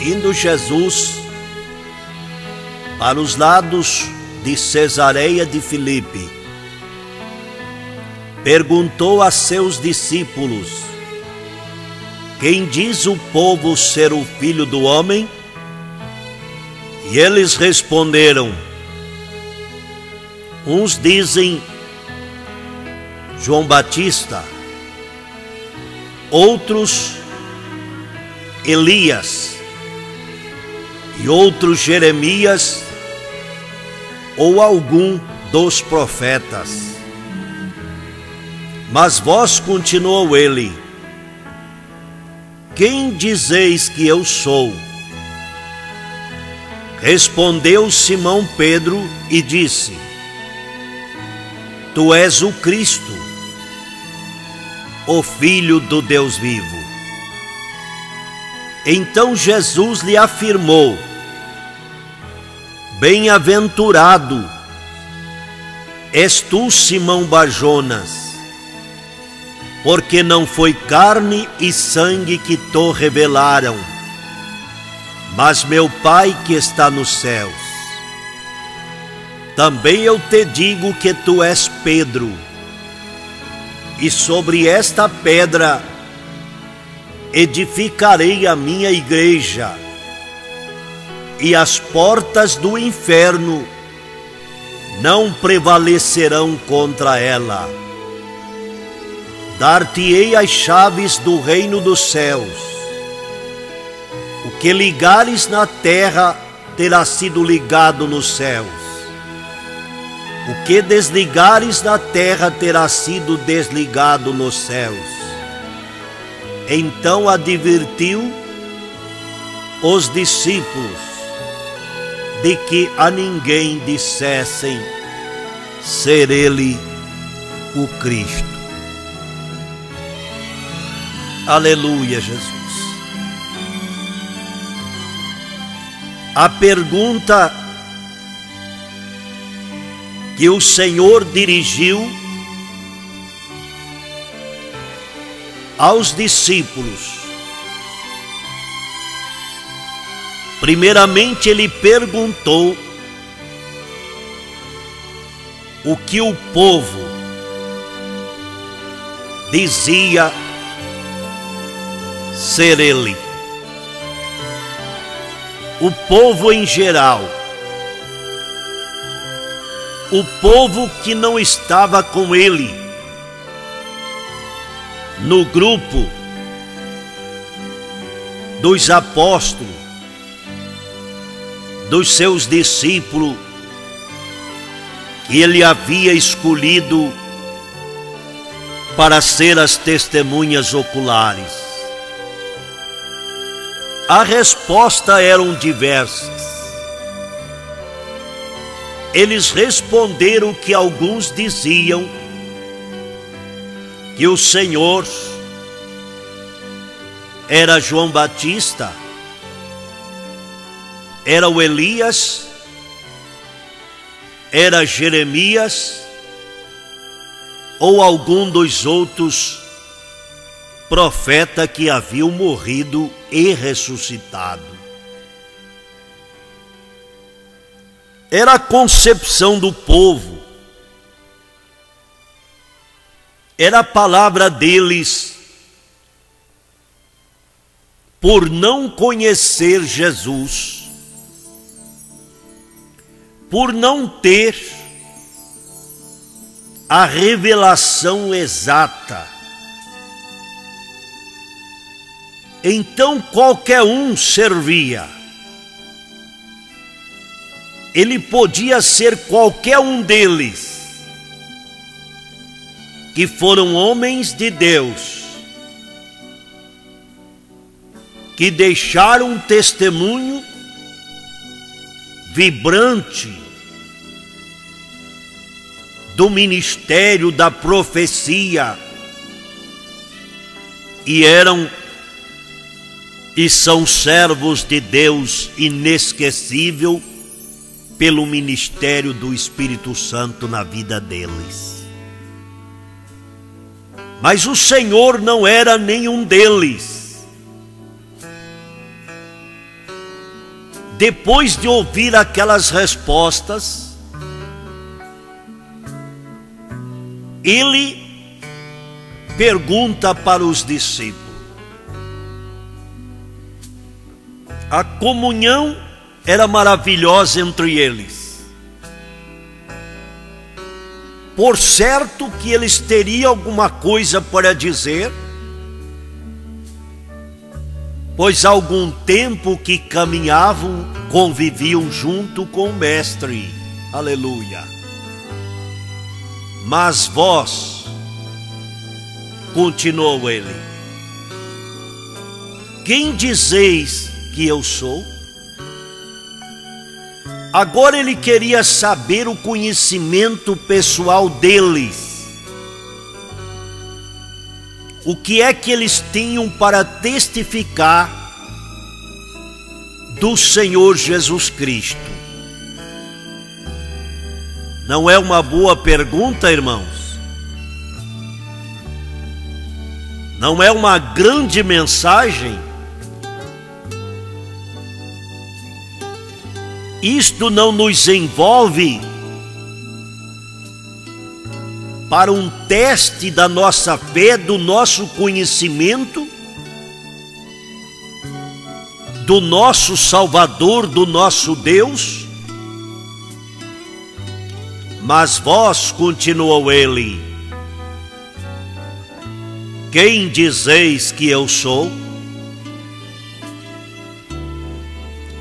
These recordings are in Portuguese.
Indo Jesus para os lados de Cesareia de Filipe, perguntou a seus discípulos: quem diz o povo ser o Filho do Homem? E eles responderam: uns dizem João Batista, outros Elias, e outros Jeremias ou algum dos profetas. Mas vós, continuou ele, quem dizeis que eu sou? Respondeu Simão Pedro e disse: tu és o Cristo, o Filho do Deus vivo. Então Jesus lhe afirmou: bem-aventurado és tu, Simão Bar-Jonas, porque não foi carne e sangue que te revelaram, mas meu Pai que está nos céus. Também eu te digo que tu és Pedro, e sobre esta pedra edificarei a minha igreja, e as portas do inferno não prevalecerão contra ela. Dar-te-ei as chaves do reino dos céus. O que ligares na terra terá sido ligado nos céus. O que desligares na terra terá sido desligado nos céus. Então advertiu os discípulos de que a ninguém dissessem ser ele o Cristo. Aleluia, Jesus. A pergunta que o Senhor dirigiu aos discípulos, primeiramente ele perguntou o que o povo dizia ser ele. O povo em geral, o povo que não estava com ele no grupo dos apóstolos, dos seus discípulos, que ele havia escolhido para ser as testemunhas oculares. A resposta eram diversas. Eles responderam que alguns diziam que o Senhor era João Batista, era o Elias, era Jeremias ou algum dos outros profetas que haviam morrido e ressuscitado. Era a concepção do povo, era a palavra deles, por não conhecer Jesus, por não ter a revelação exata. Então qualquer um servia. Ele podia ser qualquer um deles, que foram homens de Deus, que deixaram um testemunho vibrante do ministério da profecia, e eram e são servos de Deus inesquecível pelo ministério do Espírito Santo na vida deles. Mas o Senhor não era nenhum deles. depois de ouvir aquelas respostas, ele pergunta para os discípulos. A comunhão era maravilhosa entre eles. Por certo que eles teriam alguma coisa para dizer, pois há algum tempo que caminhavam, conviviam junto com o Mestre. Aleluia. Mas vós, continuou ele, quem dizeis que eu sou? Agora ele queria saber o conhecimento pessoal deles. O que é que eles tinham para testificar do Senhor Jesus Cristo? Não é uma boa pergunta, irmãos? Não é uma grande mensagem? Isto não nos envolve para um teste da nossa fé, do nosso conhecimento, do nosso Salvador, do nosso Deus? Mas vós, continuou ele, quem dizeis que eu sou?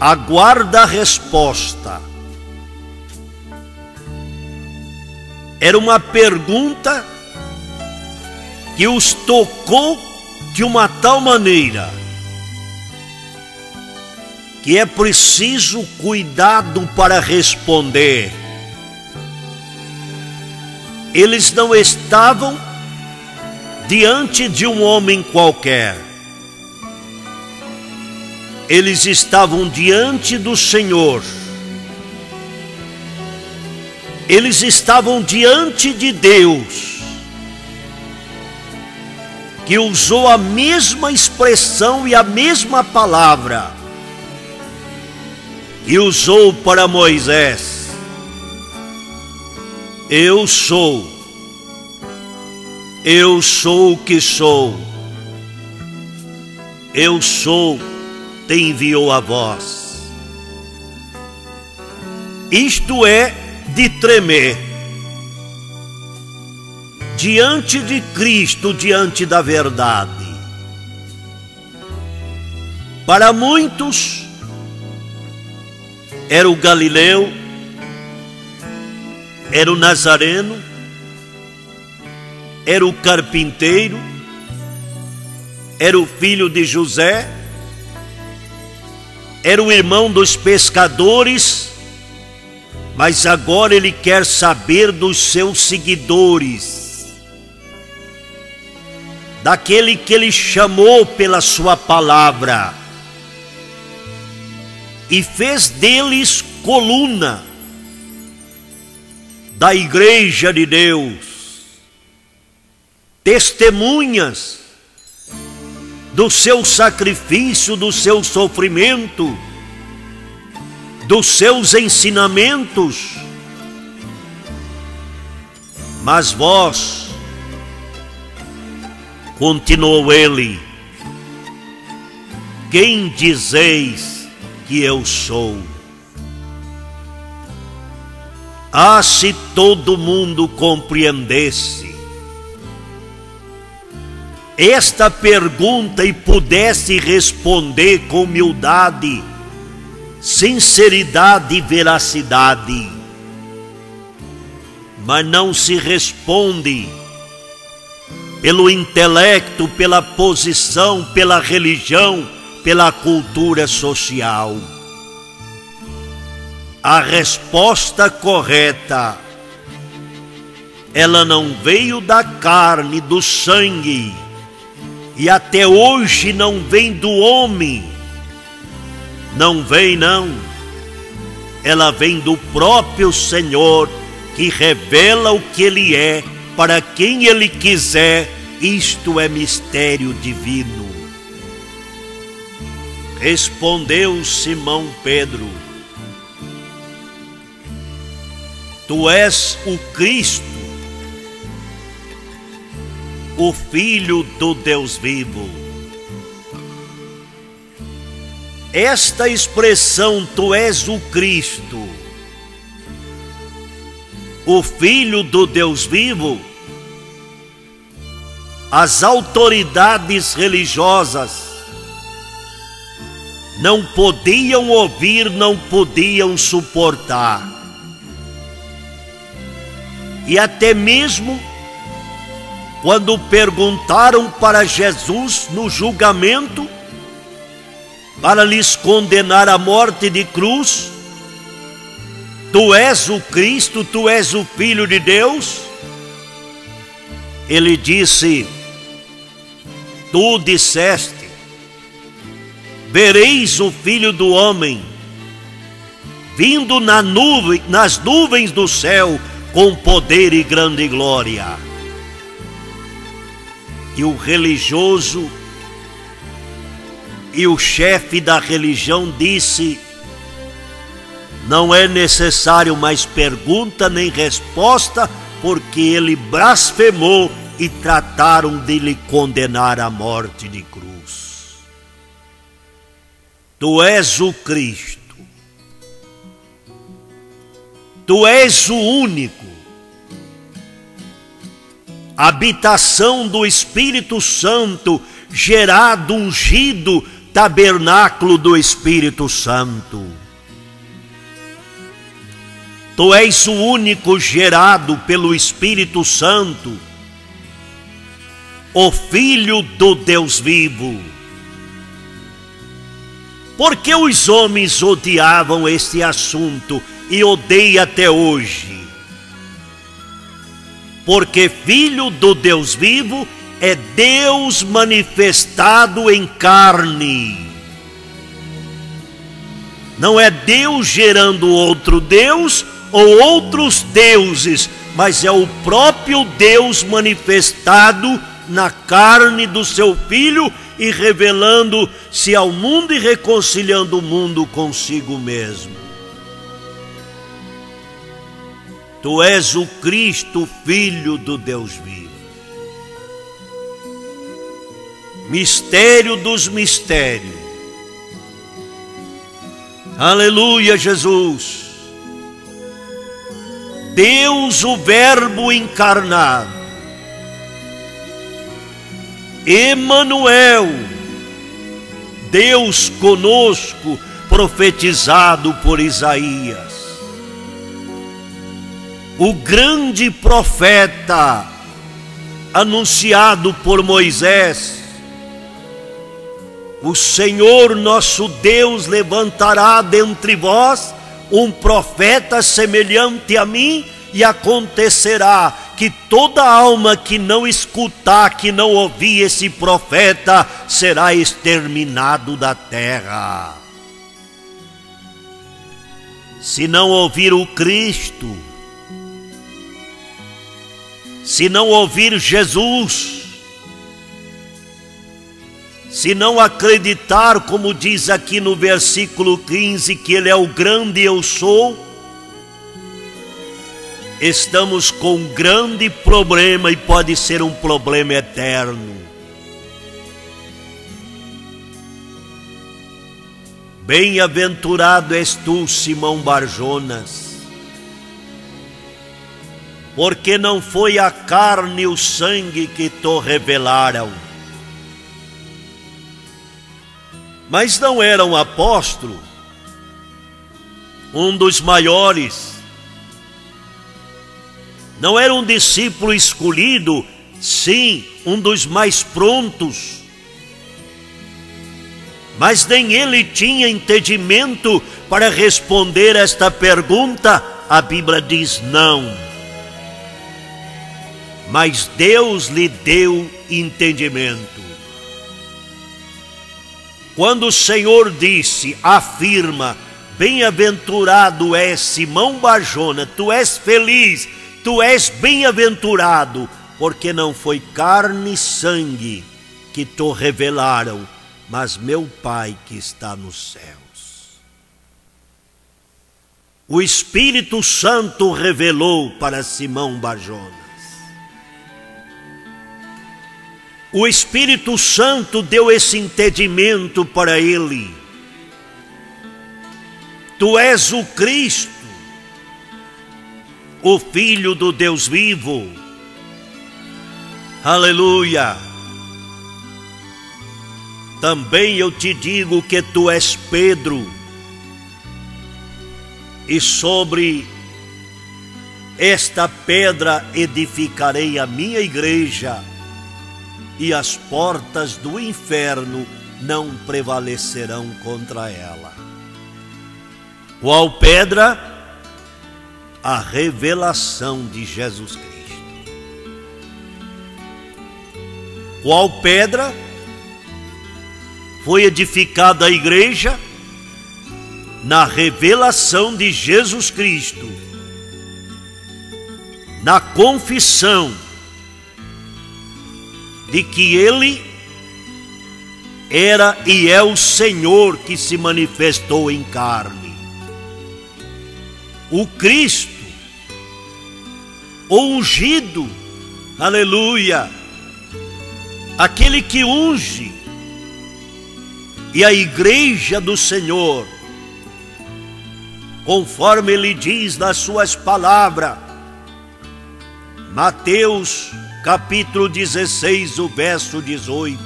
Aguarda a resposta. Era uma pergunta que os tocou de uma tal maneira que é preciso cuidado para responder. Eles não estavam diante de um homem qualquer. Eles estavam diante do Senhor. Eles estavam diante de Deus, que usou a mesma expressão e a mesma palavra e usou para Moisés. Eu sou o que sou. Eu sou, te enviou a vós. Isto é de tremer diante de Cristo, diante da verdade. Para muitos era o Galileu, era o Nazareno, era o carpinteiro, era o filho de José, era o irmão dos pescadores, mas agora ele quer saber dos seus seguidores, daquele que ele chamou pela sua palavra e fez deles coluna da igreja de Deus, testemunhas do seu sacrifício, do seu sofrimento, dos seus ensinamentos. Mas vós, continuou ele, quem dizeis que eu sou? Ah, se todo mundo compreendesse esta pergunta e pudesse responder com humildade, sinceridade e veracidade. Mas não se responde pelo intelecto, pela posição, pela religião, pela cultura social. A resposta correta, ela não veio da carne, do sangue, e até hoje não vem do homem. Não vem, não. Ela vem do próprio Senhor, que revela o que Ele é para quem Ele quiser. Isto é mistério divino. Respondeu Simão Pedro: Tu és o Cristo, o Filho do Deus vivo. Esta expressão, tu és o Cristo, o Filho do Deus vivo, as autoridades religiosas não podiam ouvir, não podiam suportar. E até mesmo quando perguntaram para Jesus no julgamento, para lhes condenar à morte de cruz: Tu és o Cristo, tu és o Filho de Deus? Ele disse: Tu disseste, vereis o Filho do Homem vindo nas nuvens do céu com poder e grande glória. E o religioso e o chefe da religião disse: Não é necessário mais pergunta nem resposta, porque ele blasfemou, e trataram de lhe condenar à morte de cruz. Tu és o Cristo, tu és o único, habitação do Espírito Santo, gerado, ungido, tabernáculo do Espírito Santo. Tu és o único gerado pelo Espírito Santo, o Filho do Deus vivo. Porque os homens odiavam este assunto e odeiam até hoje? Porque Filho do Deus vivo é Deus manifestado em carne. Não é Deus gerando outro Deus ou outros deuses, mas é o próprio Deus manifestado na carne do seu Filho e revelando-se ao mundo e reconciliando o mundo consigo mesmo. Tu és o Cristo, Filho do Deus vivo. Mistério dos mistérios. Aleluia, Jesus. Deus, o Verbo encarnado. Emanuel, Deus conosco, profetizado por Isaías. O grande profeta, anunciado por Moisés. O Senhor nosso Deus levantará dentre vós um profeta semelhante a mim, e acontecerá que toda alma que não escutar, que não ouvir esse profeta, será exterminado da terra. Se não ouvir o Cristo, se não ouvir Jesus, se não acreditar, como diz aqui no versículo 15, que Ele é o grande eu sou, estamos com um grande problema, e pode ser um problema eterno. Bem-aventurado és tu, Simão Barjonas, porque não foi a carne e o sangue que te revelaram. Mas não era um apóstolo, um dos maiores, não era um discípulo escolhido, sim, um dos mais prontos, mas nem ele tinha entendimento para responder esta pergunta. A Bíblia diz não, mas Deus lhe deu entendimento. Quando o Senhor disse, afirma: bem-aventurado és Simão Barjona, tu és feliz, tu és bem-aventurado, porque não foi carne e sangue que te revelaram, mas meu Pai que está nos céus. O Espírito Santo revelou para Simão Barjonas. O Espírito Santo deu esse entendimento para ele. Tu és o Cristo, o Filho do Deus vivo. Aleluia! Também eu te digo que tu és Pedro, e sobre esta pedra edificarei a minha igreja, e as portas do inferno não prevalecerão contra ela. Qual pedra? A revelação de Jesus Cristo. Qual pedra foi edificada a igreja? Na revelação de Jesus Cristo, na confissão de que Ele era e é o Senhor que se manifestou em carne. O Cristo, o ungido, aleluia, aquele que unge, e a igreja do Senhor, conforme Ele diz nas suas palavras, Mateus capítulo 16, o verso 18,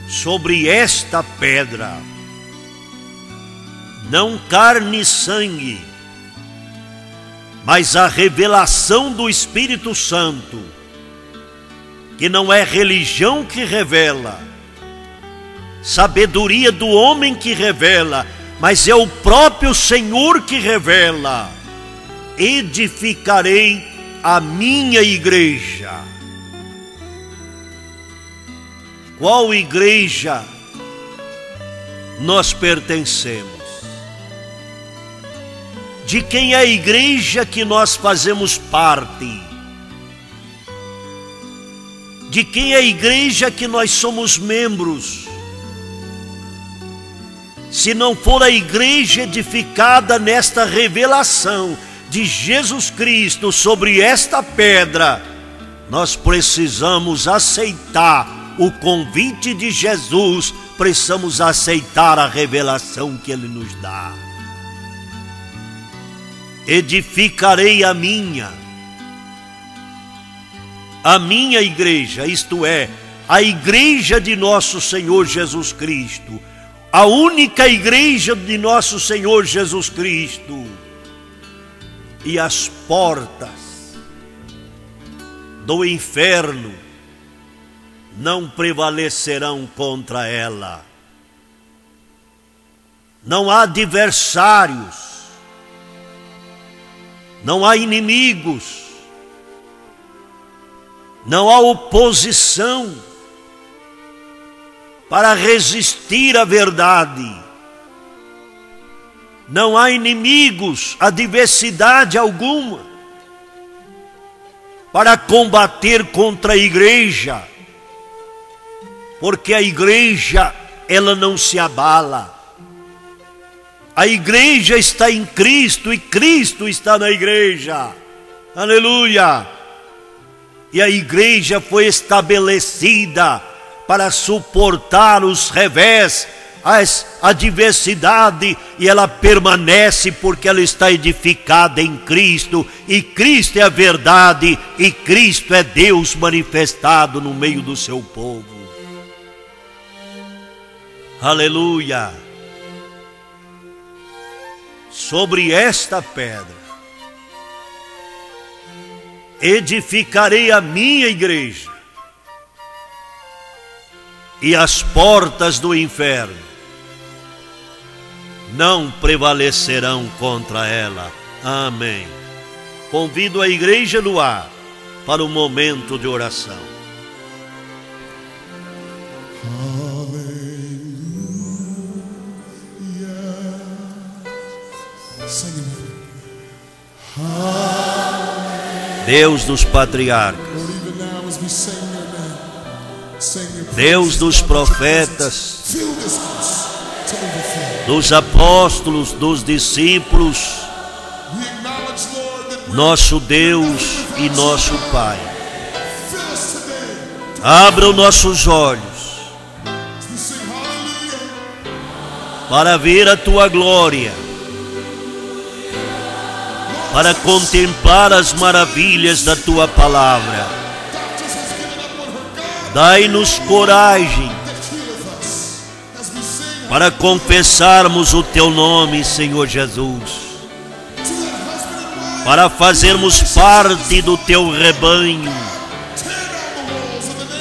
sobre esta pedra, não carne e sangue, mas a revelação do Espírito Santo, que não é religião que revela, sabedoria do homem que revela, mas é o próprio Senhor que revela. Edificarei a minha igreja. Qual igreja nós pertencemos? De quem é a igreja que nós fazemos parte? De quem é a igreja que nós somos membros? Se não for a igreja edificada nesta revelação de Jesus Cristo sobre esta pedra, nós precisamos aceitar o convite de Jesus, precisamos aceitar a revelação que Ele nos dá. Edificarei a minha igreja, isto é, a igreja de nosso Senhor Jesus Cristo, a única igreja de nosso Senhor Jesus Cristo, e as portas do inferno não prevalecerão contra ela. Não há adversários, não há inimigos, não há oposição para resistir à verdade. Não há inimigos, adversidade alguma para combater contra a igreja, porque a igreja, ela não se abala. A igreja está em Cristo e Cristo está na igreja. Aleluia! E a igreja foi estabelecida para suportar os revés, a adversidade, e ela permanece porque ela está edificada em Cristo, e Cristo é a verdade, e Cristo é Deus manifestado no meio do seu povo. Aleluia! Sobre esta pedra edificarei a minha igreja, e as portas do inferno não prevalecerão contra ela. Amém. Convido a igreja no ar para o momento de oração. Deus dos patriarcas, Deus dos profetas, dos apóstolos, dos discípulos, nosso Deus e nosso Pai. Abra os nossos olhos para ver a Tua glória, para contemplar as maravilhas da Tua palavra. Dai-nos coragem para confessarmos o Teu nome, Senhor Jesus, para fazermos parte do Teu rebanho,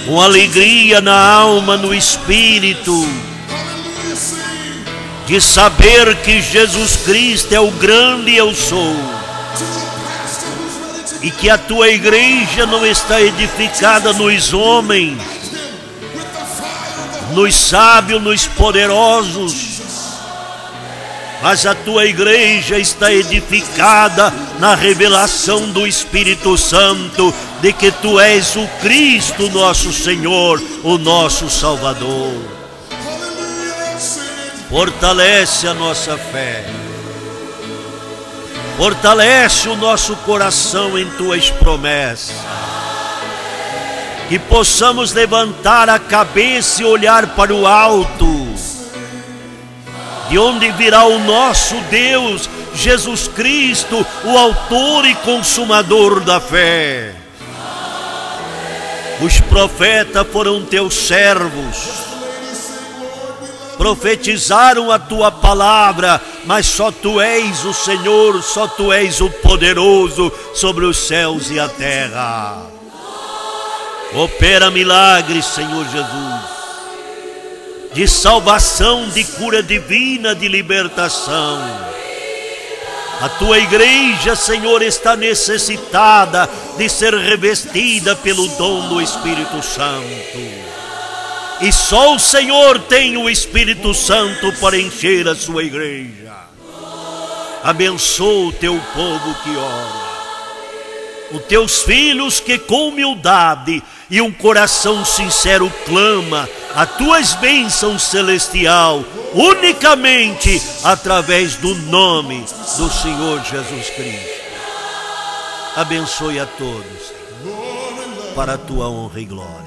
com alegria na alma, no espírito, de saber que Jesus Cristo é o grande eu sou, e que a Tua igreja não está edificada nos homens, nos sábios, nos poderosos, mas a Tua igreja está edificada na revelação do Espírito Santo, de que Tu és o Cristo nosso Senhor, o nosso Salvador. Fortalece a nossa fé, fortalece o nosso coração em Tuas promessas, que possamos levantar a cabeça e olhar para o alto, de onde virá o nosso Deus, Jesus Cristo, o autor e consumador da fé. Os profetas foram Teus servos, profetizaram a Tua palavra, mas só Tu és o Senhor, só Tu és o poderoso sobre os céus e a terra. Opera milagres, Senhor Jesus, de salvação, de cura divina, de libertação. A Tua igreja, Senhor, está necessitada de ser revestida pelo dom do Espírito Santo. E só o Senhor tem o Espírito Santo para encher a sua igreja. Abençoa o Teu povo que ora, os Teus filhos que com humildade e um coração sincero clama a Tuas bênçãos celestial, unicamente através do nome do Senhor Jesus Cristo. Abençoe a todos, para a Tua honra e glória.